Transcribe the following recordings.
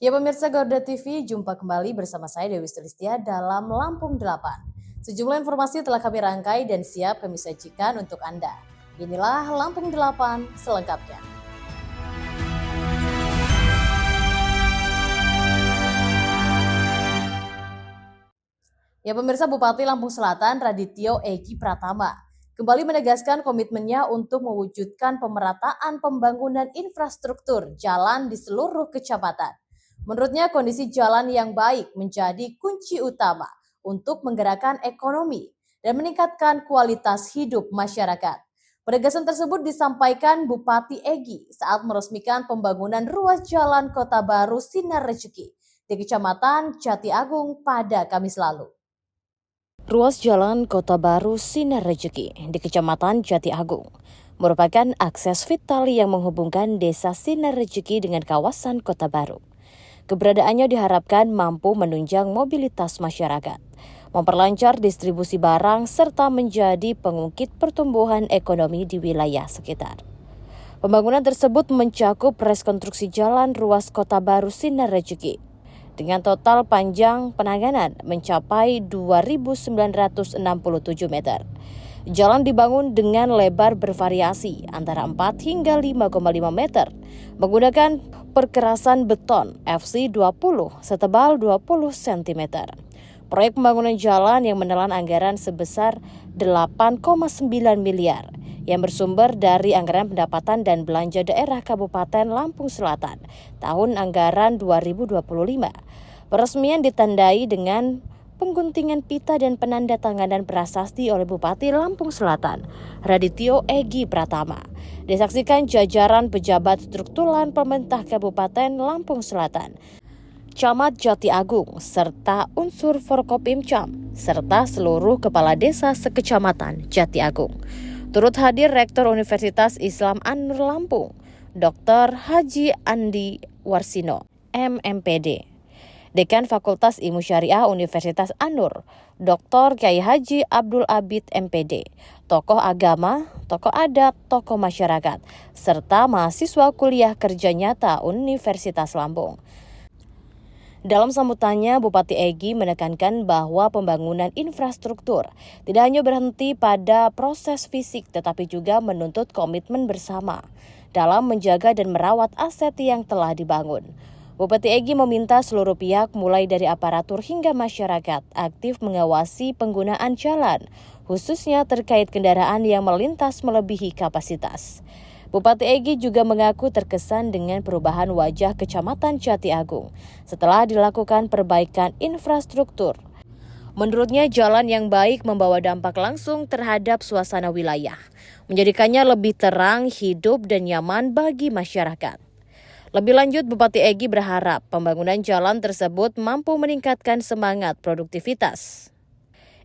Ya pemirsa Garuda TV, jumpa kembali bersama saya Dewi Sulistia dalam Lampung 8. Sejumlah informasi telah kami rangkai dan siap kami sajikan untuk Anda. Inilah Lampung 8 selengkapnya. Ya pemirsa, Bupati Lampung Selatan Radityo Egi Pratama kembali menegaskan komitmennya untuk mewujudkan pemerataan pembangunan infrastruktur jalan di seluruh kecamatan. Menurutnya kondisi jalan yang baik menjadi kunci utama untuk menggerakkan ekonomi dan meningkatkan kualitas hidup masyarakat. Penegasan tersebut disampaikan Bupati Egi saat meresmikan pembangunan ruas jalan Kota Baru Sinar Rejeki di Kecamatan Jati Agung pada Kamis lalu. Ruas Jalan Kota Baru Sinar Rejeki di Kecamatan Jati Agung merupakan akses vital yang menghubungkan desa Sinar Rejeki dengan kawasan Kota Baru. Keberadaannya diharapkan mampu menunjang mobilitas masyarakat, memperlancar distribusi barang, serta menjadi pengungkit pertumbuhan ekonomi di wilayah sekitar. Pembangunan tersebut mencakup rekonstruksi jalan ruas Kota Baru Sinar Rejeki dengan total panjang penanganan mencapai 2.967 meter. Jalan dibangun dengan lebar bervariasi antara 4 hingga 5,5 meter menggunakan perkerasan beton FC20 setebal 20 cm. Proyek pembangunan jalan yang menelan anggaran sebesar 8,9 miliar yang bersumber dari anggaran pendapatan dan belanja daerah Kabupaten Lampung Selatan tahun anggaran 2025. Peresmian ditandai dengan pengguntingan pita dan penandatanganan prasasti oleh Bupati Lampung Selatan, Radityo Egi Pratama. Disaksikan jajaran pejabat struktural pemerintah Kabupaten Lampung Selatan, Camat Jati Agung, serta unsur Forkopimcam, serta seluruh kepala desa sekecamatan Jati Agung. Turut hadir Rektor Universitas Islam An-Nur Lampung, Dr. Haji Andi Warsino, MMPD. Dekan Fakultas Ilmu Syariah Universitas An-Nur, Dr. Kyai Haji Abdul Abid MPD, tokoh agama, tokoh adat, tokoh masyarakat, serta mahasiswa kuliah kerja nyata Universitas Lampung. Dalam sambutannya, Bupati Egi menekankan bahwa pembangunan infrastruktur tidak hanya berhenti pada proses fisik tetapi juga menuntut komitmen bersama dalam menjaga dan merawat aset yang telah dibangun. Bupati Egi meminta seluruh pihak mulai dari aparatur hingga masyarakat aktif mengawasi penggunaan jalan, khususnya terkait kendaraan yang melintas melebihi kapasitas. Bupati Egi juga mengaku terkesan dengan perubahan wajah Kecamatan Jati Agung setelah dilakukan perbaikan infrastruktur. Menurutnya jalan yang baik membawa dampak langsung terhadap suasana wilayah, menjadikannya lebih terang, hidup, dan nyaman bagi masyarakat. Lebih lanjut, Bupati Egi berharap pembangunan jalan tersebut mampu meningkatkan semangat produktivitas.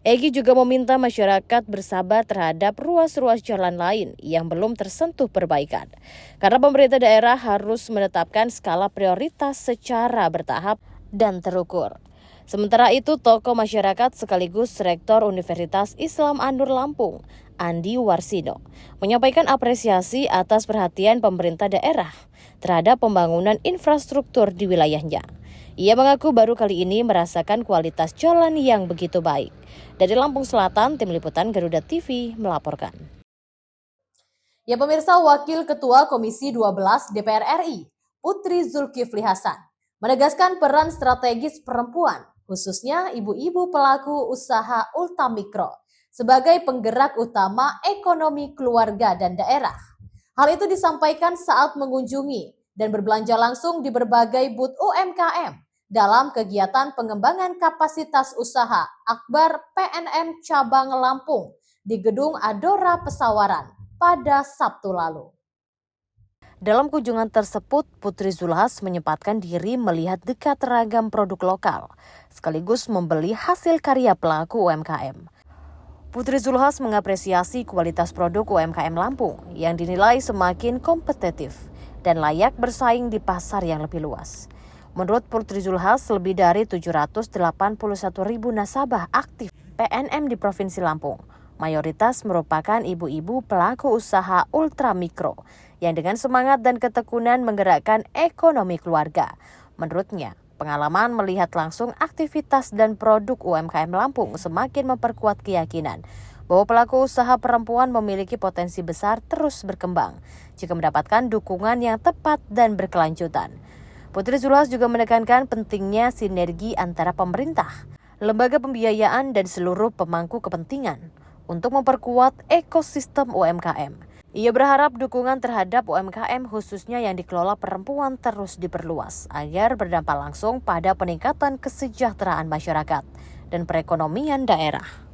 Egi juga meminta masyarakat bersabar terhadap ruas-ruas jalan lain yang belum tersentuh perbaikan, karena pemerintah daerah harus menetapkan skala prioritas secara bertahap dan terukur. Sementara itu, tokoh masyarakat sekaligus Rektor Universitas Islam An-Nur Lampung, Andi Warsino, menyampaikan apresiasi atas perhatian pemerintah daerah terhadap pembangunan infrastruktur di wilayahnya. Ia mengaku baru kali ini merasakan kualitas jalan yang begitu baik. Dari Lampung Selatan, Tim Liputan Garuda TV melaporkan. Ya pemirsa, Wakil Ketua Komisi 12 DPR RI, Putri Zulkifli Hasan, menegaskan peran strategis perempuan, khususnya ibu-ibu pelaku usaha ultramikro, sebagai penggerak utama ekonomi keluarga dan daerah. Hal itu disampaikan saat mengunjungi dan berbelanja langsung di berbagai booth UMKM dalam kegiatan pengembangan kapasitas usaha Akbar PNM Cabang Lampung di Gedung Adora Pesawaran pada Sabtu lalu. Dalam kunjungan tersebut, Putri Zulhas menyempatkan diri melihat dekat ragam produk lokal, sekaligus membeli hasil karya pelaku UMKM. Putri Zulhas mengapresiasi kualitas produk UMKM Lampung yang dinilai semakin kompetitif dan layak bersaing di pasar yang lebih luas. Menurut Putri Zulhas, lebih dari 781.000 nasabah aktif PNM di Provinsi Lampung. Mayoritas merupakan ibu-ibu pelaku usaha ultramikro yang dengan semangat dan ketekunan menggerakkan ekonomi keluarga, Menurutnya, pengalaman melihat langsung aktivitas dan produk UMKM Lampung semakin memperkuat keyakinan bahwa pelaku usaha perempuan memiliki potensi besar terus berkembang jika mendapatkan dukungan yang tepat dan berkelanjutan. Putri Zulas juga menekankan pentingnya sinergi antara pemerintah, lembaga pembiayaan, dan seluruh pemangku kepentingan untuk memperkuat ekosistem UMKM. Ia berharap dukungan terhadap UMKM khususnya yang dikelola perempuan terus diperluas agar berdampak langsung pada peningkatan kesejahteraan masyarakat dan perekonomian daerah.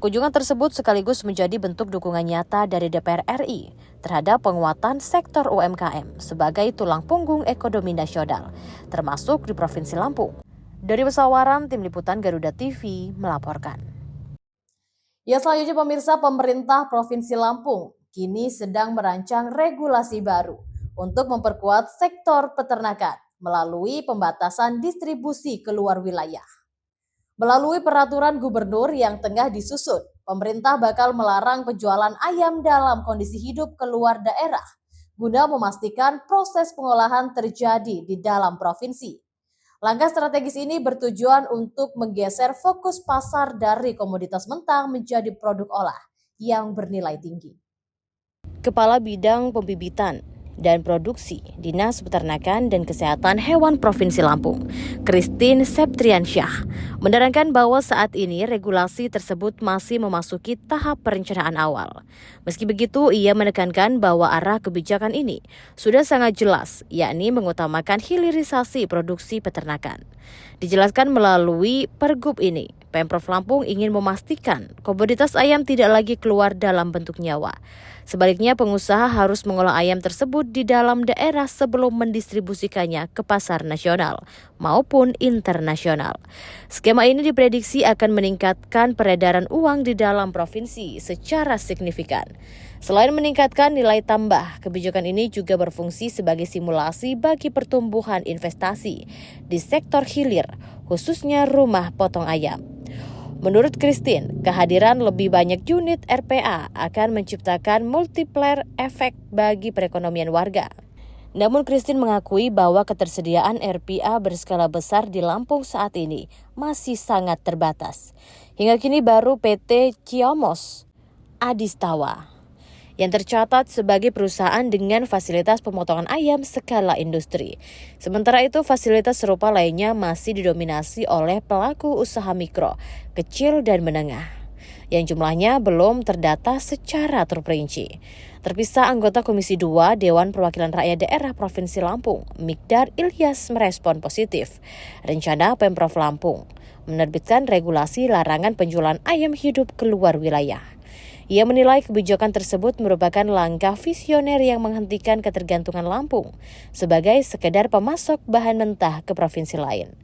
Kunjungan tersebut sekaligus menjadi bentuk dukungan nyata dari DPR RI terhadap penguatan sektor UMKM sebagai tulang punggung ekonomi nasional, termasuk di Provinsi Lampung. Dari Pesawaran, Tim Liputan Garuda TV melaporkan. Ya, selanjutnya pemirsa, pemerintah Provinsi Lampung kini sedang merancang regulasi baru untuk memperkuat sektor peternakan melalui pembatasan distribusi keluar wilayah. Melalui peraturan gubernur yang tengah disusun, pemerintah bakal melarang penjualan ayam dalam kondisi hidup keluar daerah guna memastikan proses pengolahan terjadi di dalam provinsi. Langkah strategis ini bertujuan untuk menggeser fokus pasar dari komoditas mentah menjadi produk olah yang bernilai tinggi. Kepala Bidang Pembibitan dan Produksi Dinas Peternakan dan Kesehatan Hewan Provinsi Lampung, Christine Septriansyah, menerangkan bahwa saat ini regulasi tersebut masih memasuki tahap perencanaan awal. Meski begitu, ia menekankan bahwa arah kebijakan ini sudah sangat jelas, yakni mengutamakan hilirisasi produksi peternakan. Dijelaskan melalui pergub ini, Pemprov Lampung ingin memastikan komoditas ayam tidak lagi keluar dalam bentuk nyawa. Sebaliknya, pengusaha harus mengolah ayam tersebut di dalam daerah sebelum mendistribusikannya ke pasar nasional maupun internasional. Skema ini diprediksi akan meningkatkan peredaran uang di dalam provinsi secara signifikan. Selain meningkatkan nilai tambah, kebijakan ini juga berfungsi sebagai simulasi bagi pertumbuhan investasi di sektor hilir, khususnya rumah potong ayam. Menurut Christine, kehadiran lebih banyak unit RPA akan menciptakan multiplier efek bagi perekonomian warga. Namun Christine mengakui bahwa ketersediaan RPA berskala besar di Lampung saat ini masih sangat terbatas. Hingga kini baru PT Ciomos Adistawa yang tercatat sebagai perusahaan dengan fasilitas pemotongan ayam skala industri. Sementara itu, fasilitas serupa lainnya masih didominasi oleh pelaku usaha mikro, kecil, dan menengah, yang jumlahnya belum terdata secara terperinci. Terpisah, anggota Komisi 2 Dewan Perwakilan Rakyat Daerah Provinsi Lampung, Mikdar Ilyas, merespon positif rencana Pemprov Lampung menerbitkan regulasi larangan penjualan ayam hidup keluar wilayah. Ia menilai kebijakan tersebut merupakan langkah visioner yang menghentikan ketergantungan Lampung sebagai sekedar pemasok bahan mentah ke provinsi lain.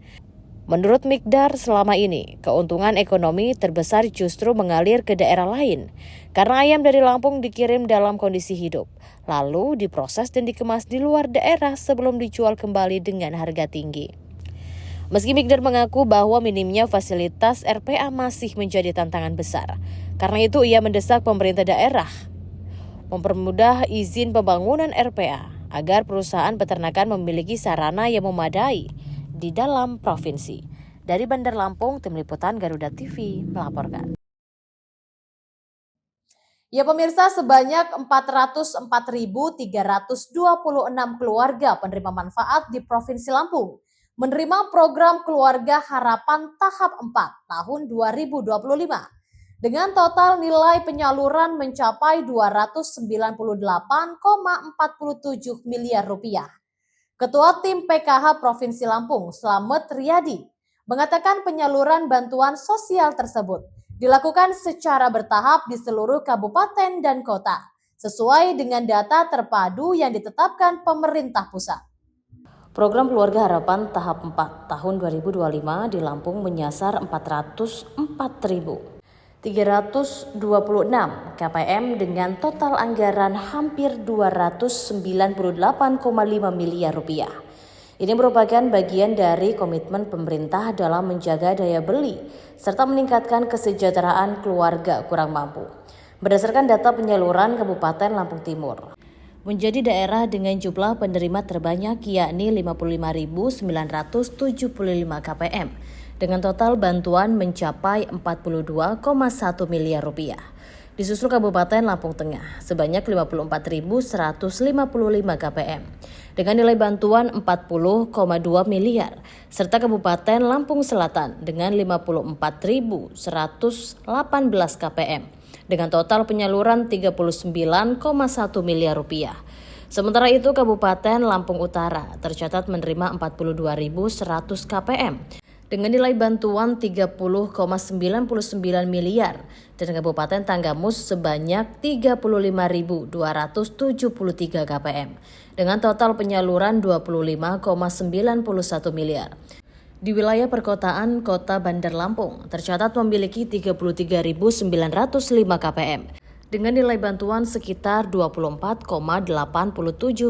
Menurut Mikdar, selama ini keuntungan ekonomi terbesar justru mengalir ke daerah lain karena ayam dari Lampung dikirim dalam kondisi hidup, lalu diproses dan dikemas di luar daerah sebelum dijual kembali dengan harga tinggi. Meski Mikdar mengaku bahwa minimnya fasilitas RPA masih menjadi tantangan besar. Karena itu ia mendesak pemerintah daerah mempermudah izin pembangunan RPA agar perusahaan peternakan memiliki sarana yang memadai di dalam provinsi. Dari Bandar Lampung, Tim Liputan Garuda TV melaporkan. Ya pemirsa, sebanyak 404.326 keluarga penerima manfaat di Provinsi Lampung menerima program Keluarga Harapan tahap 4 tahun 2025 dengan total nilai penyaluran mencapai 298,47 miliar rupiah. Ketua Tim PKH Provinsi Lampung, Slamet Riyadi, mengatakan penyaluran bantuan sosial tersebut dilakukan secara bertahap di seluruh kabupaten dan kota, sesuai dengan data terpadu yang ditetapkan pemerintah pusat. Program Keluarga Harapan tahap 4 tahun 2025 di Lampung menyasar 404.326 KPM dengan total anggaran hampir 298,5 miliar rupiah. Ini merupakan bagian dari komitmen pemerintah dalam menjaga daya beli serta meningkatkan kesejahteraan keluarga kurang mampu. Berdasarkan data penyaluran Kabupaten Lampung Timur, menjadi daerah dengan jumlah penerima terbanyak yakni 55.975 KPM dengan total bantuan mencapai 42,1 miliar rupiah. Disusul Kabupaten Lampung Tengah sebanyak 54.155 KPM dengan nilai bantuan 40,2 miliar serta Kabupaten Lampung Selatan dengan 54.118 KPM dengan total penyaluran 39,1 miliar rupiah. Sementara itu Kabupaten Lampung Utara tercatat menerima 42.100 KPM dengan nilai bantuan 30,99 miliar dan Kabupaten Tanggamus sebanyak 35.273 KPM dengan total penyaluran 25,91 miliar. Di wilayah perkotaan Kota Bandar Lampung tercatat memiliki 33.905 KPM dengan nilai bantuan sekitar 24,87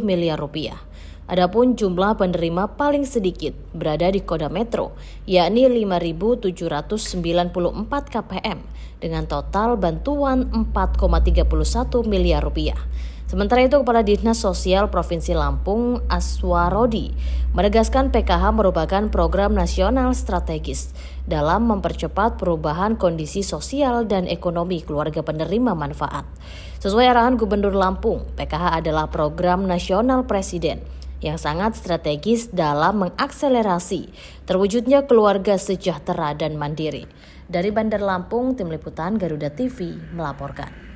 miliar rupiah. Adapun jumlah penerima paling sedikit berada di Kodam Metro, yakni 5.794 KPM dengan total bantuan 4,31 miliar rupiah. Sementara itu Kepala Dinas Sosial Provinsi Lampung Aswarodi menegaskan PKH merupakan program nasional strategis dalam mempercepat perubahan kondisi sosial dan ekonomi keluarga penerima manfaat. Sesuai arahan Gubernur Lampung, PKH adalah program nasional Presiden yang sangat strategis dalam mengakselerasi terwujudnya keluarga sejahtera dan mandiri. Dari Bandar Lampung, Tim Liputan Garuda TV melaporkan.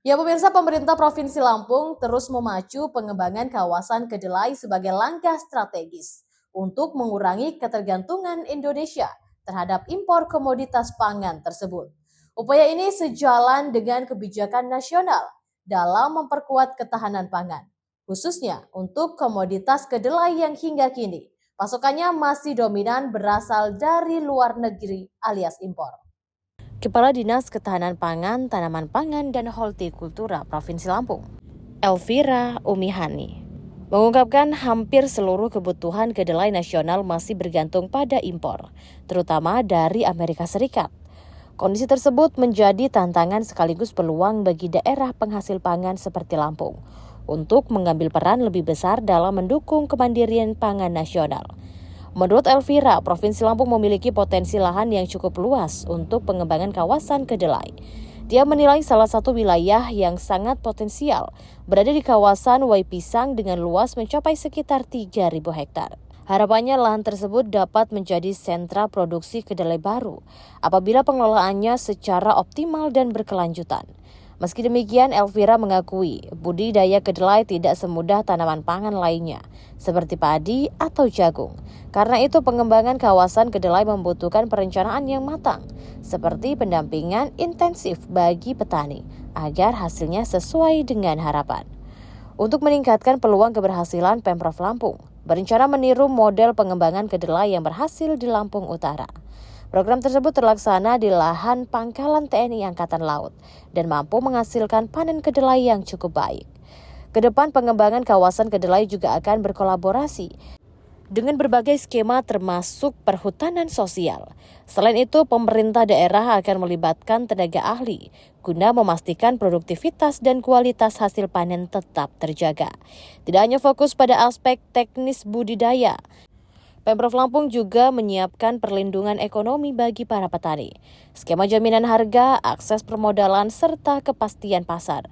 Ya pemirsa, pemerintah Provinsi Lampung terus memacu pengembangan kawasan kedelai sebagai langkah strategis untuk mengurangi ketergantungan Indonesia terhadap impor komoditas pangan tersebut. Upaya ini sejalan dengan kebijakan nasional dalam memperkuat ketahanan pangan, khususnya untuk komoditas kedelai yang hingga kini pasokannya masih dominan berasal dari luar negeri alias impor. Kepala Dinas Ketahanan Pangan, Tanaman Pangan, dan Hortikultura Provinsi Lampung, Elvira Umihani, mengungkapkan hampir seluruh kebutuhan kedelai nasional masih bergantung pada impor, terutama dari Amerika Serikat. Kondisi tersebut menjadi tantangan sekaligus peluang bagi daerah penghasil pangan seperti Lampung untuk mengambil peran lebih besar dalam mendukung kemandirian pangan nasional. Menurut Elvira, Provinsi Lampung memiliki potensi lahan yang cukup luas untuk pengembangan kawasan kedelai. Dia menilai salah satu wilayah yang sangat potensial berada di kawasan Waipisang dengan luas mencapai sekitar 3.000 hektar. Harapannya lahan tersebut dapat menjadi sentra produksi kedelai baru apabila pengelolaannya secara optimal dan berkelanjutan. Meski demikian, Elvira mengakui budidaya kedelai tidak semudah tanaman pangan lainnya, seperti padi atau jagung. Karena itu pengembangan kawasan kedelai membutuhkan perencanaan yang matang, seperti pendampingan intensif bagi petani, agar hasilnya sesuai dengan harapan. Untuk meningkatkan peluang keberhasilan Pemprov Lampung, berencana meniru model pengembangan kedelai yang berhasil di Lampung Utara. Program tersebut terlaksana di lahan pangkalan TNI Angkatan Laut dan mampu menghasilkan panen kedelai yang cukup baik. Kedepan pengembangan kawasan kedelai juga akan berkolaborasi dengan berbagai skema termasuk perhutanan sosial. Selain itu, pemerintah daerah akan melibatkan tenaga ahli guna memastikan produktivitas dan kualitas hasil panen tetap terjaga. Tidak hanya fokus pada aspek teknis budidaya, Pemprov Lampung juga menyiapkan perlindungan ekonomi bagi para petani, skema jaminan harga, akses permodalan, serta kepastian pasar.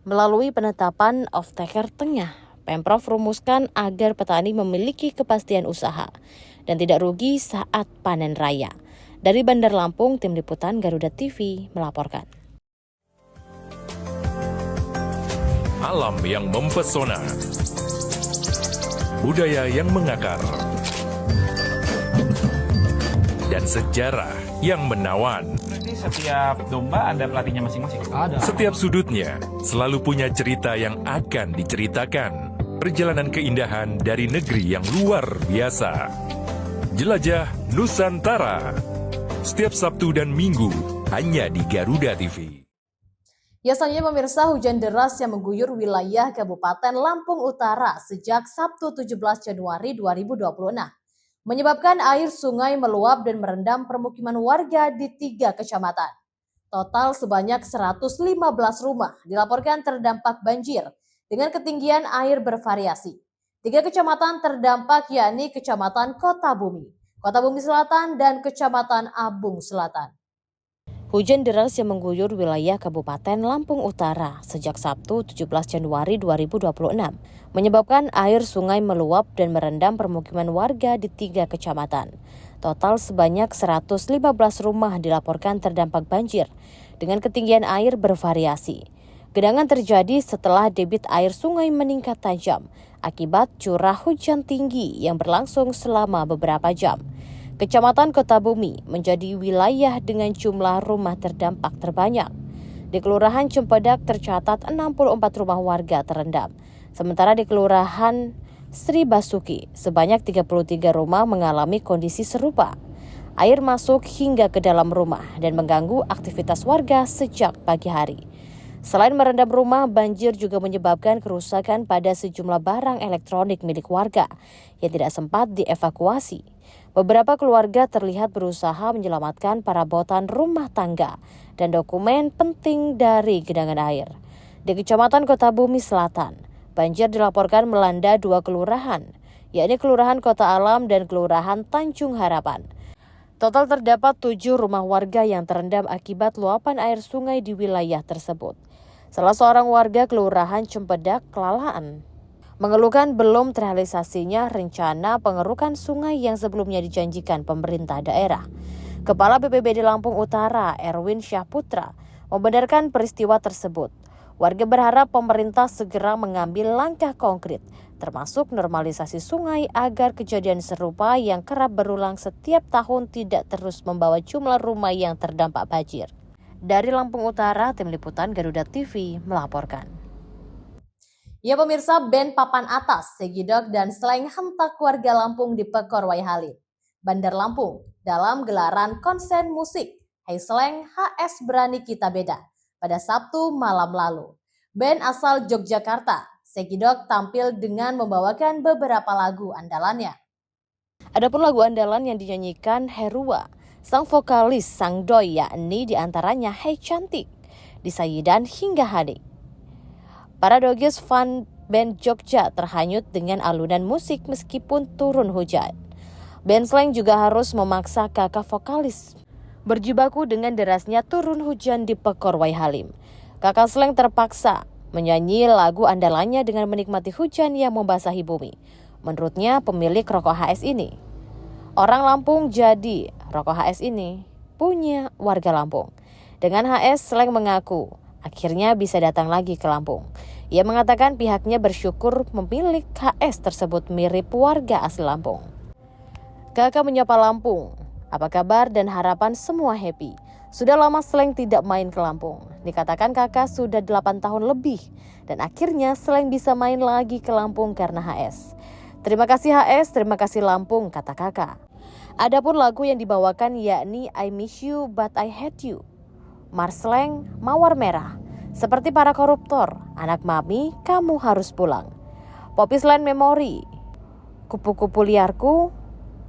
Melalui penetapan off-taker tengah, Pemprov rumuskan agar petani memiliki kepastian usaha dan tidak rugi saat panen raya. Dari Bandar Lampung, Tim Liputan Garuda TV melaporkan. Alam yang mempesona, budaya yang mengakar, dan sejarah yang menawan. Berarti setiap domba ada pelatihnya masing-masing? Ada. Setiap sudutnya selalu punya cerita yang akan diceritakan. Perjalanan keindahan dari negeri yang luar biasa. Jelajah Nusantara. Setiap Sabtu dan Minggu hanya di Garuda TV. Ya, selanjutnya pemirsa, hujan deras yang mengguyur wilayah Kabupaten Lampung Utara sejak Sabtu 17 Januari 2026. Menyebabkan air sungai meluap dan merendam permukiman warga di 3 kecamatan. Total sebanyak 115 rumah dilaporkan terdampak banjir dengan ketinggian air bervariasi. 3 kecamatan terdampak yakni Kecamatan Kota Bumi Selatan, dan Kecamatan Abung Selatan. Hujan deras yang mengguyur wilayah Kabupaten Lampung Utara sejak Sabtu 17 Januari 2026 menyebabkan air sungai meluap dan merendam permukiman warga di 3 kecamatan. Total sebanyak 115 rumah dilaporkan terdampak banjir dengan ketinggian air bervariasi. Genangan terjadi setelah debit air sungai meningkat tajam akibat curah hujan tinggi yang berlangsung selama beberapa jam. Kecamatan Kota Bumi menjadi wilayah dengan jumlah rumah terdampak terbanyak. Di Kelurahan Cempedak tercatat 64 rumah warga terendam. Sementara di Kelurahan Sri Basuki sebanyak 33 rumah mengalami kondisi serupa. Air masuk hingga ke dalam rumah dan mengganggu aktivitas warga sejak pagi hari. Selain merendam rumah, banjir juga menyebabkan kerusakan pada sejumlah barang elektronik milik warga yang tidak sempat dievakuasi. Beberapa keluarga terlihat berusaha menyelamatkan perabotan rumah tangga dan dokumen penting dari genangan air. Di Kecamatan Kota Bumi Selatan, banjir dilaporkan melanda 2 kelurahan, yakni Kelurahan Kota Alam dan Kelurahan Tanjung Harapan. Total terdapat 7 rumah warga yang terendam akibat luapan air sungai di wilayah tersebut. Salah seorang warga Kelurahan Cempedak, Kelalaan, mengeluhkan belum terrealisasinya rencana pengerukan sungai yang sebelumnya dijanjikan pemerintah daerah. Kepala BPBD Lampung Utara, Erwin Syahputra, membenarkan peristiwa tersebut. Warga berharap pemerintah segera mengambil langkah konkret, termasuk normalisasi sungai agar kejadian serupa yang kerap berulang setiap tahun tidak terus membawa jumlah rumah yang terdampak banjir. Dari Lampung Utara, Tim Liputan Garuda TV melaporkan. Ya pemirsa, band Papan Atas, Segidok, dan Sleng hentak warga Lampung di Pekor Waihalim, Bandar Lampung, dalam gelaran konser musik Hey Sleng HS Berani Kita Beda pada Sabtu malam lalu. Band asal Yogyakarta, Segidok, tampil dengan membawakan beberapa lagu andalannya. Adapun lagu andalan yang dinyanyikan Herua, sang vokalis Sang Doi, yakni diantaranya Hey Cantik, Disayidan hingga Hadik. Para dogis fan band Jogja terhanyut dengan alunan musik meskipun turun hujan. Band Sleng juga harus memaksa kakak vokalis berjibaku dengan derasnya turun hujan di Pekor Waihalim. Kakak Sleng terpaksa menyanyi lagu andalannya dengan menikmati hujan yang membasahi bumi. Menurutnya pemilik rokok HS ini, orang Lampung jadi rokok HS ini punya warga Lampung. Dengan HS, Sleng mengaku akhirnya bisa datang lagi ke Lampung. Ia mengatakan pihaknya bersyukur pemilik HS tersebut mirip warga asli Lampung. Kakak menyapa Lampung, apa kabar dan harapan semua happy. Sudah lama Sleng tidak main ke Lampung. Dikatakan kakak sudah 8 tahun lebih dan akhirnya Sleng bisa main lagi ke Lampung karena HS. Terima kasih HS, terima kasih Lampung, kata kakak. Adapun lagu yang dibawakan yakni I Miss You But I Hate You, Mars Sleng, Mawar Merah, Seperti Para Koruptor, Anak Mami, Kamu Harus Pulang, Popis Land Memory, Kupu-kupu Liarku,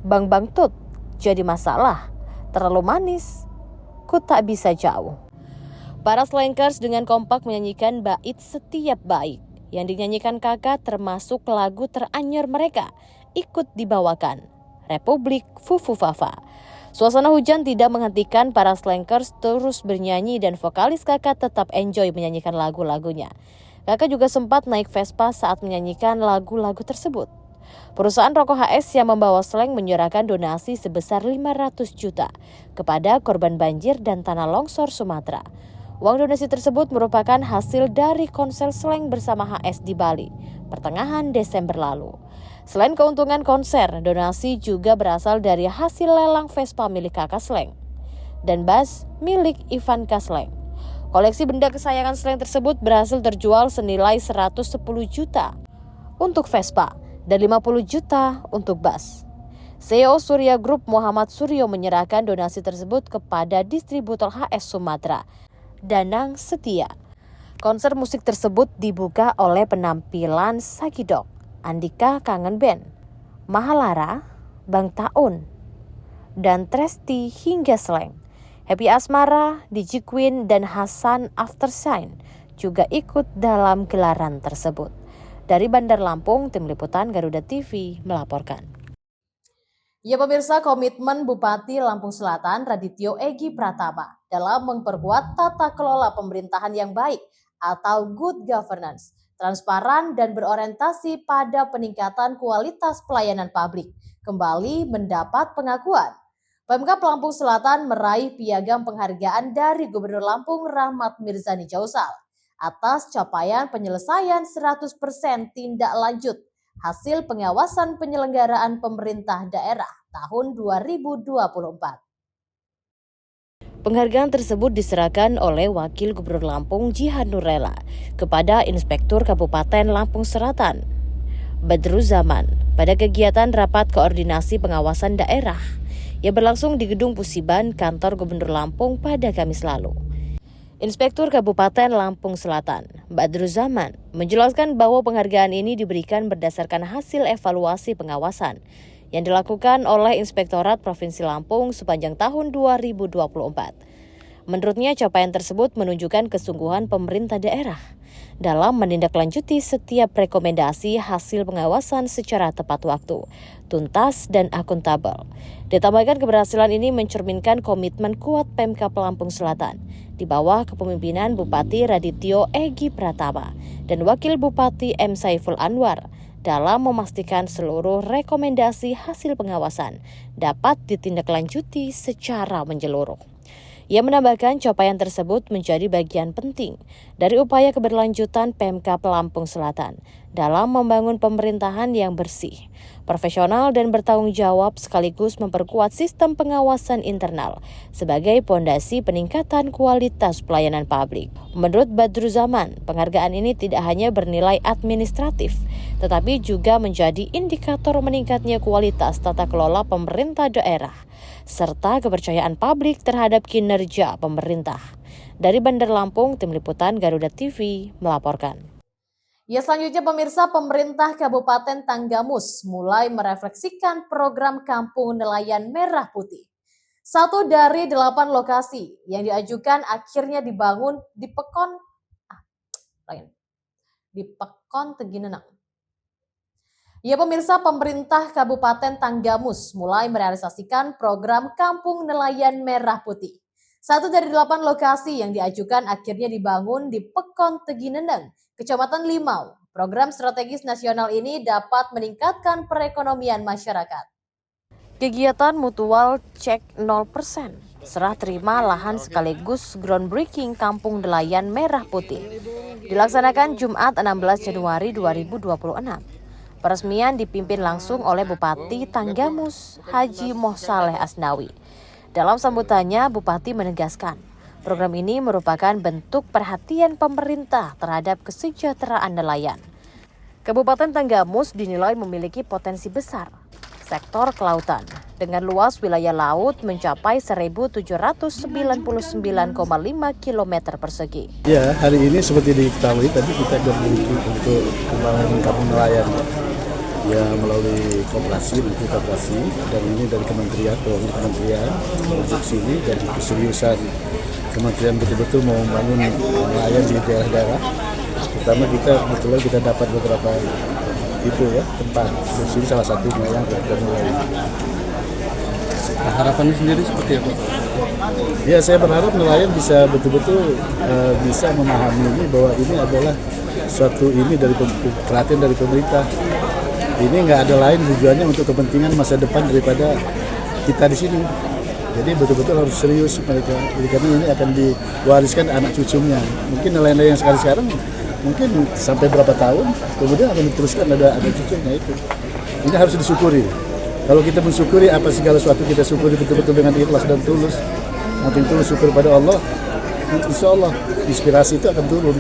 Bang Bang Tut, Jadi Masalah, Terlalu Manis, Ku Tak Bisa Jauh. Para Slengkers dengan kompak menyanyikan bait Setiap Baik yang dinyanyikan kakak, termasuk lagu teranyar mereka ikut dibawakan, Republik Fufu Fafa. Suasana hujan tidak menghentikan para Slengkers terus bernyanyi dan vokalis kakak tetap enjoy menyanyikan lagu-lagunya. Kakak juga sempat naik Vespa saat menyanyikan lagu-lagu tersebut. Perusahaan rokok HS yang membawa Sleng menyerahkan donasi sebesar 500 juta kepada korban banjir dan tanah longsor Sumatera. Uang donasi tersebut merupakan hasil dari konser Sleng bersama HS di Bali pertengahan Desember lalu. Selain keuntungan konser, donasi juga berasal dari hasil lelang Vespa milik kakak Sleng dan bass milik Ivanka Sleng. Koleksi benda kesayangan Sleng tersebut berhasil terjual senilai 110 juta untuk Vespa dan 50 juta untuk bass. CEO Surya Group Muhammad Suryo menyerahkan donasi tersebut kepada distributor HS Sumatera, Danang Setia. Konser musik tersebut dibuka oleh penampilan Sagidok, Andika Kangen Band, Mahalara, Bang Taun, dan Tresti hingga Sleng. Happy Asmara, Digi Queen, dan Hasan Aftershine juga ikut dalam gelaran tersebut. Dari Bandar Lampung, Tim Liputan Garuda TV melaporkan. Ya pemirsa, komitmen Bupati Lampung Selatan Radityo Egi Pratama dalam memperkuat tata kelola pemerintahan yang baik atau good governance, transparan dan berorientasi pada peningkatan kualitas pelayanan publik kembali mendapat pengakuan. Pemkab Lampung Selatan meraih piagam penghargaan dari Gubernur Lampung Rahmat Mirzani Jausal atas capaian penyelesaian 100% tindak lanjut hasil pengawasan penyelenggaraan pemerintah daerah tahun 2024. Penghargaan tersebut diserahkan oleh Wakil Gubernur Lampung Jihan Nurela kepada Inspektur Kabupaten Lampung Selatan Badruzaman pada kegiatan rapat koordinasi pengawasan daerah yang berlangsung di Gedung Pusiban Kantor Gubernur Lampung pada Kamis lalu. Inspektur Kabupaten Lampung Selatan Badruzaman menjelaskan bahwa penghargaan ini diberikan berdasarkan hasil evaluasi pengawasan yang dilakukan oleh Inspektorat Provinsi Lampung sepanjang tahun 2024. Menurutnya, capaian tersebut menunjukkan kesungguhan pemerintah daerah dalam menindaklanjuti setiap rekomendasi hasil pengawasan secara tepat waktu, tuntas dan akuntabel. Ditambahkan, keberhasilan ini mencerminkan komitmen kuat Pemkab Lampung Selatan di bawah kepemimpinan Bupati Radityo Egi Pratama dan Wakil Bupati M. Saiful Anwar dalam memastikan seluruh rekomendasi hasil pengawasan dapat ditindaklanjuti secara menyeluruh. Ia menambahkan capaian tersebut menjadi bagian penting dari upaya keberlanjutan Pemkab Lampung Selatan dalam membangun pemerintahan yang bersih, profesional dan bertanggung jawab sekaligus memperkuat sistem pengawasan internal sebagai pondasi peningkatan kualitas pelayanan publik. Menurut Badruzaman, penghargaan ini tidak hanya bernilai administratif, tetapi juga menjadi indikator meningkatnya kualitas tata kelola pemerintah daerah serta kepercayaan publik terhadap kinerja pemerintah. Dari Bandar Lampung, Tim Liputan Garuda TV melaporkan. Ya, selanjutnya pemirsa, pemerintah Kabupaten Tanggamus mulai merefleksikan program Kampung Nelayan Merah Putih. 1 dari 8 lokasi yang diajukan akhirnya dibangun di Pekon Teginenang. Ya pemirsa, pemerintah Kabupaten Tanggamus mulai merealisasikan program Kampung Nelayan Merah Putih. 1 dari 8 lokasi yang diajukan akhirnya dibangun di Pekon Tegineneng, Kecamatan Limau. Program strategis nasional ini dapat meningkatkan perekonomian masyarakat. Kegiatan mutual cek 0%, serah terima lahan sekaligus groundbreaking Kampung Nelayan Merah Putih dilaksanakan Jumat 16 Januari 2026. Peresmian dipimpin langsung oleh Bupati Tanggamus Haji Mohsaleh Asnawi. Dalam sambutannya, Bupati menegaskan, program ini merupakan bentuk perhatian pemerintah terhadap kesejahteraan nelayan. Kabupaten Tanggamus dinilai memiliki potensi besar sektor kelautan dengan luas wilayah laut mencapai 1.799,5 km persegi. Ya, hari ini seperti diketahui tadi kita berbentuk untuk pembangunan kampung nelayan. Ya, melalui kooperasi dan ini dari kementerian untuk sini dan keseriusan kementerian betul-betul mau membangun nelayan di daerah-daerah. Pertama kita dapat beberapa tempat. Di sini salah satunya yang kita mulai. Nah, harapannya sendiri seperti apa? Ya, saya berharap nelayan bisa betul-betul bisa memahami ini bahwa ini adalah suatu dari perhatian dari pemerintah. Ini nggak ada lain tujuannya untuk kepentingan masa depan daripada kita di sini. Jadi betul-betul harus serius mereka, karena ini akan diwariskan anak cucunya. Mungkin nelayan-nelayan yang sekarang mungkin sampai berapa tahun, kemudian akan diteruskan ada cucunya itu. Ini harus disyukuri. Kalau kita mensyukuri apa segala sesuatu kita syukuri betul-betul dengan ikhlas dan tulus, nanti tulus syukur pada Allah, insya Allah inspirasi itu akan turun.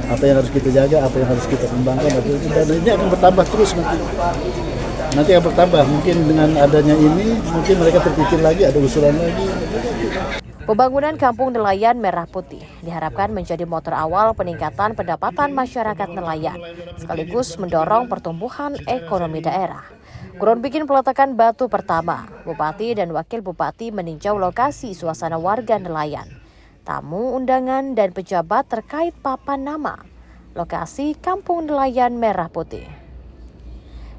Apa yang harus kita jaga, apa yang harus kita kembangkan, dan ini akan bertambah terus nanti akan bertambah. Mungkin dengan adanya ini, mungkin mereka terpikir lagi, ada usulan lagi. Pembangunan Kampung Nelayan Merah Putih diharapkan menjadi motor awal peningkatan pendapatan masyarakat nelayan, sekaligus mendorong pertumbuhan ekonomi daerah. Groundbreaking peletakan batu pertama, Bupati dan Wakil Bupati meninjau lokasi suasana warga nelayan. tamu undangan dan pejabat terkait papan nama lokasi Kampung Nelayan Merah Putih.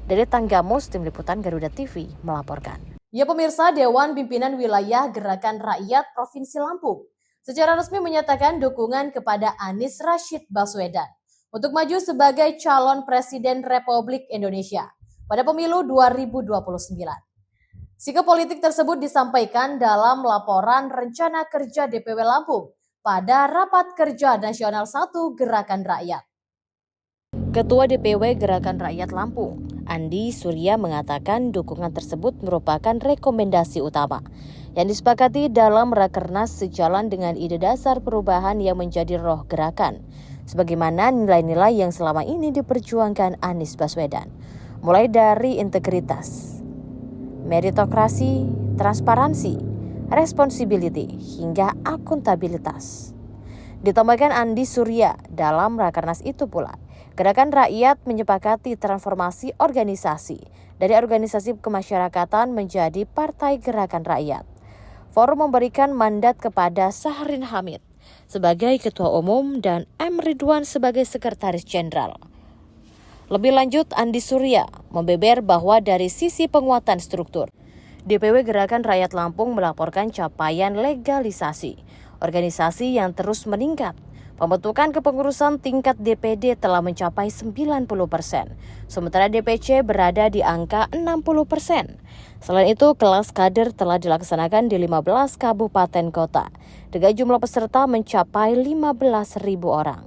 Dari Tanggamus, Tim Liputan Garuda TV melaporkan. Ya pemirsa, Dewan Pimpinan Wilayah Gerakan Rakyat Provinsi Lampung secara resmi menyatakan dukungan kepada Anies Rashid Baswedan untuk maju sebagai calon Presiden Republik Indonesia pada pemilu 2029. Sikap politik tersebut disampaikan dalam laporan rencana kerja DPW Lampung pada Rapat Kerja Nasional 1 Gerakan Rakyat. Ketua DPW Gerakan Rakyat Lampung, Andi Surya mengatakan dukungan tersebut merupakan rekomendasi utama yang disepakati dalam Rakernas sejalan dengan ide dasar perubahan yang menjadi roh gerakan, sebagaimana nilai-nilai yang selama ini diperjuangkan Anies Baswedan, mulai dari integritas, meritokrasi, transparansi, responsibility, hingga akuntabilitas. Ditambahkan Andi Surya, dalam Rakernas itu pula, Gerakan Rakyat menyepakati transformasi organisasi dari organisasi kemasyarakatan menjadi Partai Gerakan Rakyat. Forum memberikan mandat kepada Syahrin Hamid sebagai Ketua Umum dan M. Ridwan sebagai Sekretaris Jenderal. Lebih lanjut, Andi Surya membeber bahwa dari sisi penguatan struktur, DPW Gerakan Rakyat Lampung melaporkan capaian legalisasi organisasi yang terus meningkat. Pembentukan kepengurusan tingkat DPD telah mencapai 90%, sementara DPC berada di angka 60%. Selain itu, kelas kader telah dilaksanakan di 15 kabupaten kota, dengan jumlah peserta mencapai 15.000 orang.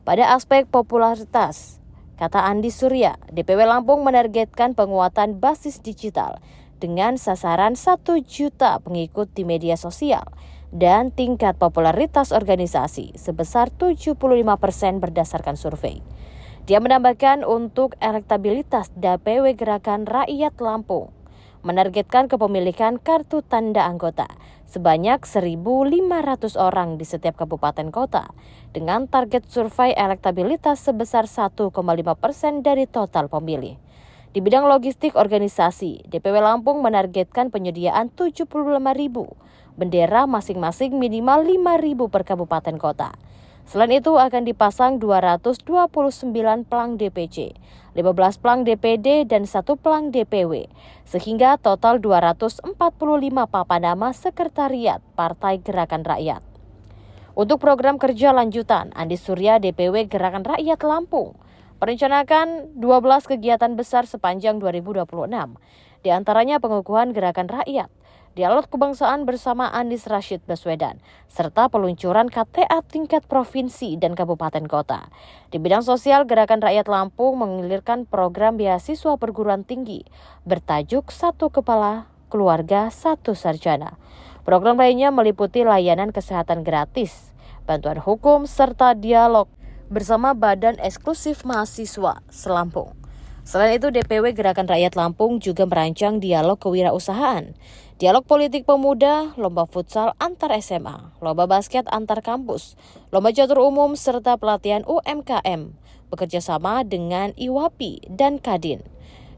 Pada aspek popularitas, kata Andi Surya, DPW Lampung menargetkan penguatan basis digital dengan sasaran 1 juta pengikut di media sosial dan tingkat popularitas organisasi sebesar 75% berdasarkan survei. Dia menambahkan untuk elektabilitas DPW Gerakan Rakyat Lampung menargetkan kepemilikan kartu tanda anggota sebanyak 1.500 orang di setiap kabupaten kota dengan target survei elektabilitas sebesar 1,5% dari total pemilih. Di bidang logistik organisasi, DPW Lampung menargetkan penyediaan 75.000 bendera masing-masing minimal 5.000 per kabupaten kota. Selain itu akan dipasang 229 pelang DPC, 15 pelang DPD dan 1 pelang DPW, sehingga total 245 papan nama sekretariat Partai Gerakan Rakyat. Untuk program kerja lanjutan, Andi Surya DPW Gerakan Rakyat Lampung merencanakan 12 kegiatan besar sepanjang 2026, di antaranya pengukuhan Gerakan Rakyat, dialog kebangsaan bersama Anies Rashid Baswedan, serta peluncuran KTA tingkat provinsi dan kabupaten kota. Di bidang sosial, Gerakan Rakyat Lampung mengulirkan program beasiswa perguruan tinggi bertajuk Satu Kepala Keluarga Satu Sarjana. Program lainnya meliputi layanan kesehatan gratis, bantuan hukum, serta dialog bersama Badan Eksklusif Mahasiswa Selampung. Selain itu, DPW Gerakan Rakyat Lampung juga merancang dialog kewirausahaan, dialog politik pemuda, lomba futsal antar SMA, lomba basket antar kampus, lomba catur umum, serta pelatihan UMKM, bekerja sama dengan IWAPI dan Kadin.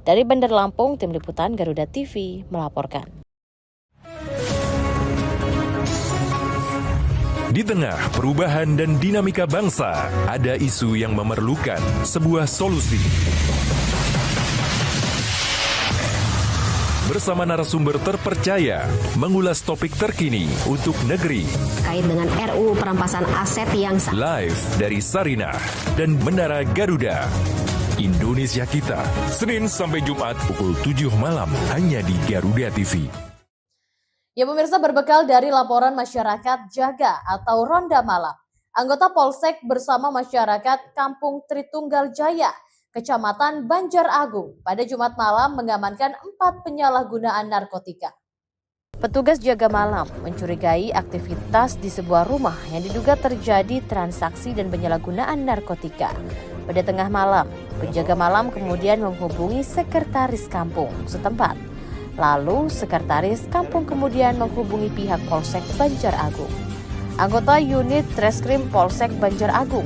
Dari Bandar Lampung, Tim Liputan Garuda TV melaporkan. Di tengah perubahan dan dinamika bangsa, ada isu yang memerlukan sebuah solusi. Bersama narasumber terpercaya, mengulas topik terkini untuk negeri. Kait dengan RUU perampasan aset yang Live dari Sarinah dan Menara Garuda. Indonesia Kita, Senin sampai Jumat pukul 7 malam hanya di Garuda TV. Ya pemirsa, berbekal dari laporan masyarakat jaga atau ronda malam, anggota Polsek bersama masyarakat Kampung Tritunggal Jaya, Kecamatan Banjar Agung, pada Jumat malam mengamankan 4 penyalahgunaan narkotika. Petugas jaga malam mencurigai aktivitas di sebuah rumah yang diduga terjadi transaksi dan penyalahgunaan narkotika. Pada tengah malam, penjaga malam kemudian menghubungi sekretaris kampung setempat. Lalu, sekretaris kampung kemudian menghubungi pihak Polsek Banjar Agung. Anggota unit Treskrim Polsek Banjar Agung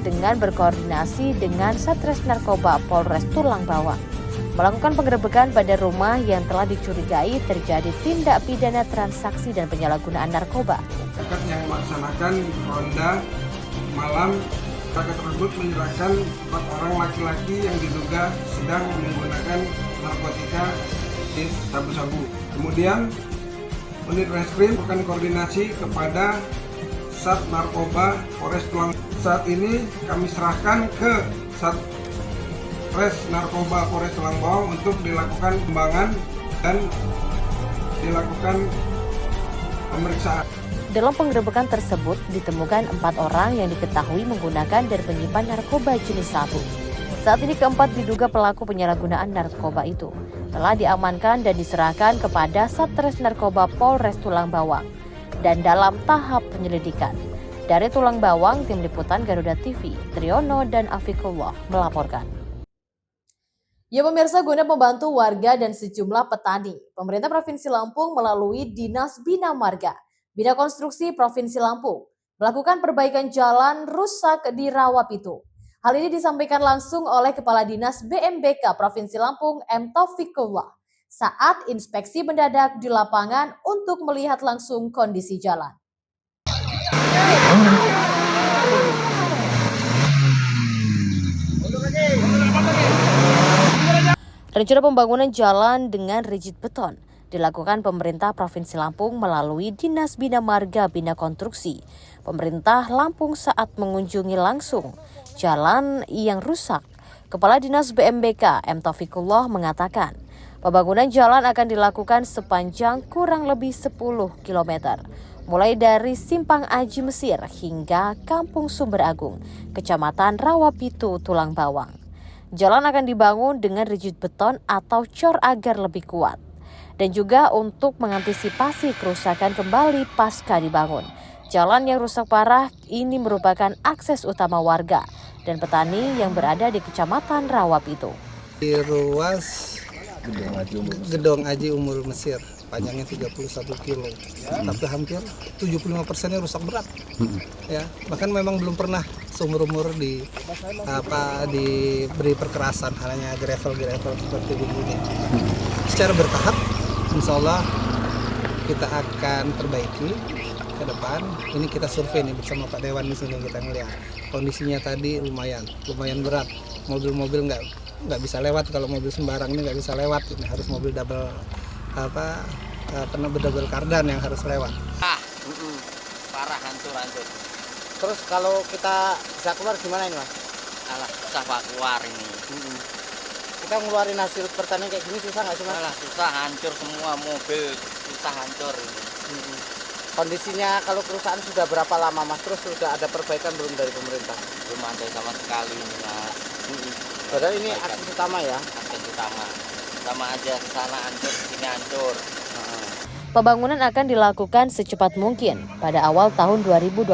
dengan berkoordinasi dengan Satres Narkoba Polres Tulang Bawang melakukan penggerebekan pada rumah yang telah dicurigai terjadi tindak pidana transaksi dan penyalahgunaan narkoba. masyarakat yang melaksanakan ronda malam. Masyarakat tersebut menyerahkan 4 orang laki-laki yang diduga sedang menggunakan narkotika jenis sabu-sabu. Kemudian unit reskrim akan koordinasi kepada Sat Narkoba Polres Tulang. Saat ini kami serahkan ke Sat Res Narkoba Polres Tulang Bawang untuk dilakukan pengembangan dan dilakukan pemeriksaan. Dalam penggerebekan tersebut ditemukan 4 orang yang diketahui menggunakan dan menyimpan narkoba jenis sabu. Saat ini keempat diduga pelaku penyalahgunaan narkoba itu telah diamankan dan diserahkan kepada Satres Narkoba Polres Tulang Bawang dan dalam tahap penyelidikan. Dari Tulang Bawang, Tim Liputan Garuda TV, Triono dan Afiqullah melaporkan. Ya pemirsa, guna membantu warga dan sejumlah petani, pemerintah Provinsi Lampung melalui Dinas Bina Marga, Bina Konstruksi Provinsi Lampung melakukan perbaikan jalan rusak di Rawapitu. Hal ini disampaikan langsung oleh Kepala Dinas BMBK Provinsi Lampung M. Taufiqullah saat inspeksi mendadak di lapangan untuk melihat langsung kondisi jalan. Rencana pembangunan jalan dengan rigid beton dilakukan pemerintah Provinsi Lampung melalui Dinas Bina Marga Bina Konstruksi. Pemerintah Lampung saat mengunjungi langsung jalan yang rusak. Kepala Dinas BMBK M. Taufiqullah mengatakan, pembangunan jalan akan dilakukan sepanjang kurang lebih 10 km. Mulai dari Simpang Aji Mesir hingga Kampung Sumber Agung, Kecamatan Rawapitu, Tulang Bawang. Jalan akan dibangun dengan rigid beton atau cor agar lebih kuat. Dan juga untuk mengantisipasi kerusakan kembali pasca dibangun. Jalan yang rusak parah ini merupakan akses utama warga dan petani yang berada di Kecamatan Rawapitu. Di ruas Gedong Aji Umur Mesir, panjangnya 31 kilo, tapi hampir 75%-nya rusak berat. Ya, bahkan memang belum pernah seumur-umur diberi perkerasan, hanya gravel seperti begini. Secara bertahap, insya Allah kita akan perbaiki ke depan. Ini kita survei nih bersama Pak Dewan di sini, kita ngelihat kondisinya tadi lumayan berat. Mobil-mobil nggak bisa lewat, kalau mobil sembarang ini nggak bisa lewat. Ini harus mobil double kardan yang harus lewat. Parah, hancur. Terus kalau kita bisa keluar gimana ini, Mas? Alah, susah Pak keluar ini. Kita ngeluarin hasil pertanian kayak gini susah nggak sih, Mas? Alah, susah, hancur semua mobil, susah hancur ini. Kondisinya kalau kerusakan sudah berapa lama, Mas? Terus sudah ada perbaikan belum dari pemerintah? Belum ada sama sekali ini, Mas. Padahal ini akses utama ya? Akses utama. Sama aja, sana hancur, sini hancur. Pembangunan akan dilakukan secepat mungkin pada awal tahun 2026.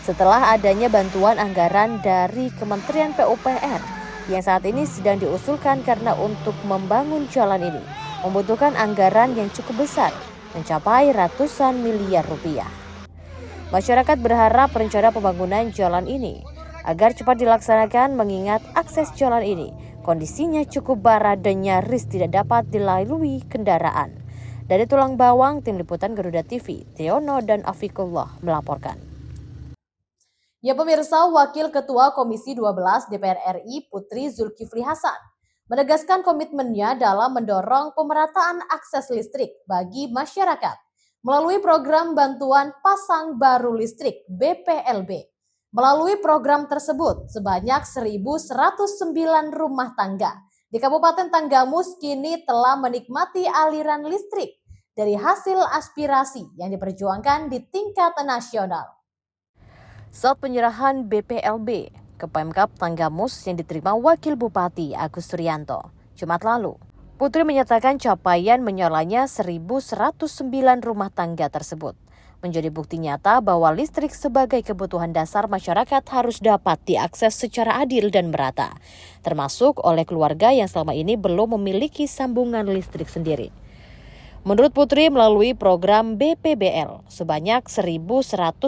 Setelah adanya bantuan anggaran dari Kementerian PUPR yang saat ini sedang diusulkan karena untuk membangun jalan ini membutuhkan anggaran yang cukup besar, mencapai ratusan miliar rupiah. Masyarakat berharap rencana pembangunan jalan ini agar cepat dilaksanakan mengingat akses jalan ini kondisinya cukup parah dan nyaris tidak dapat dilalui kendaraan. Dari Tulang Bawang, Tim Liputan Garuda TV, Triono dan Afiqullah melaporkan. Ya pemirsa, Wakil Ketua Komisi 12 DPR RI Putri Zulkifli Hasan menegaskan komitmennya dalam mendorong pemerataan akses listrik bagi masyarakat melalui program bantuan pasang baru listrik BPLB. Melalui program tersebut, sebanyak 1.109 rumah tangga di Kabupaten Tanggamus kini telah menikmati aliran listrik dari hasil aspirasi yang diperjuangkan di tingkat nasional. Saat penyerahan BPLB ke Pemkab Tanggamus yang diterima Wakil Bupati Agus Suryanto Jumat lalu, Putri menyatakan capaian menyalanya 1.109 rumah tangga tersebut menjadi bukti nyata bahwa listrik sebagai kebutuhan dasar masyarakat harus dapat diakses secara adil dan merata, termasuk oleh keluarga yang selama ini belum memiliki sambungan listrik sendiri. Menurut Putri, melalui program BPBL, sebanyak 1.109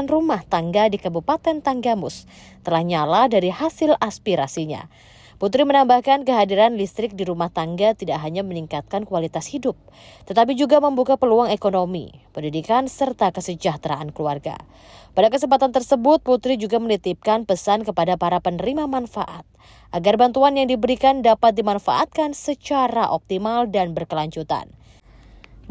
rumah tangga di Kabupaten Tanggamus telah nyala dari hasil aspirasinya. Putri menambahkan kehadiran listrik di rumah tangga tidak hanya meningkatkan kualitas hidup, tetapi juga membuka peluang ekonomi, pendidikan, serta kesejahteraan keluarga. Pada kesempatan tersebut, Putri juga menitipkan pesan kepada para penerima manfaat, agar bantuan yang diberikan dapat dimanfaatkan secara optimal dan berkelanjutan.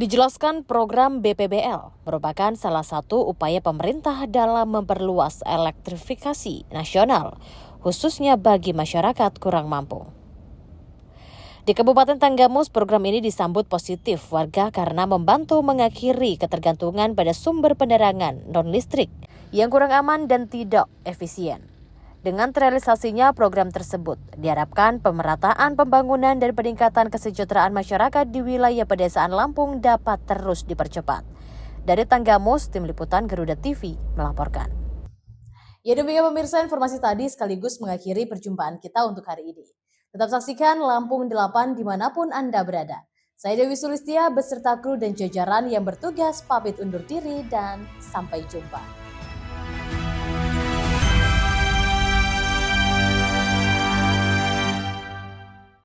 Dijelaskan program BPBL merupakan salah satu upaya pemerintah dalam memperluas elektrifikasi nasional, khususnya bagi masyarakat kurang mampu. Di Kabupaten Tanggamus, program ini disambut positif warga karena membantu mengakhiri ketergantungan pada sumber penerangan non-listrik yang kurang aman dan tidak efisien. Dengan terrealisasinya program tersebut, diharapkan pemerataan pembangunan dan peningkatan kesejahteraan masyarakat di wilayah pedesaan Lampung dapat terus dipercepat. Dari Tanggamus, Tim Liputan Garuda TV melaporkan. Ya, demikian pemirsa, informasi tadi sekaligus mengakhiri perjumpaan kita untuk hari ini. Tetap saksikan Lampung 8 dimanapun Anda berada. Saya Dewi Sulistia beserta kru dan jajaran yang bertugas pamit undur diri dan sampai jumpa.